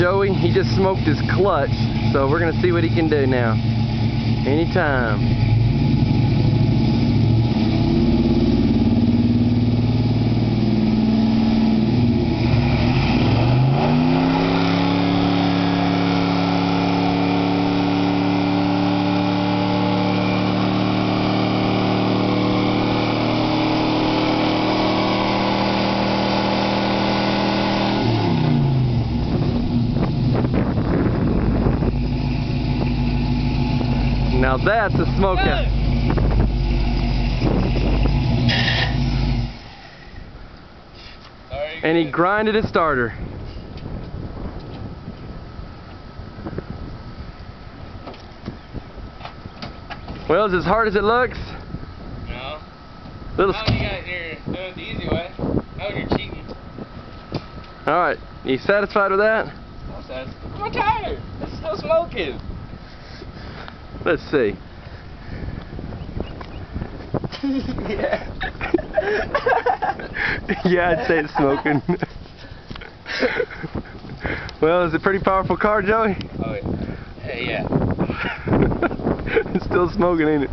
Joey, he just smoked his clutch, so we're gonna see what he can do now. Anytime. Now that's a smoker. And he grinded his starter. Well, is it as hard as it looks? No. Little Now you're doing it the easy way. Now you're cheating. Alright, you satisfied with that? I'm satisfied. I'm tired. It's still smoking. Let's see. Yeah. Yeah, I'd say it's smoking. Well, is it a pretty powerful car, Joey? Oh, yeah. Yeah. It's still smoking, ain't it?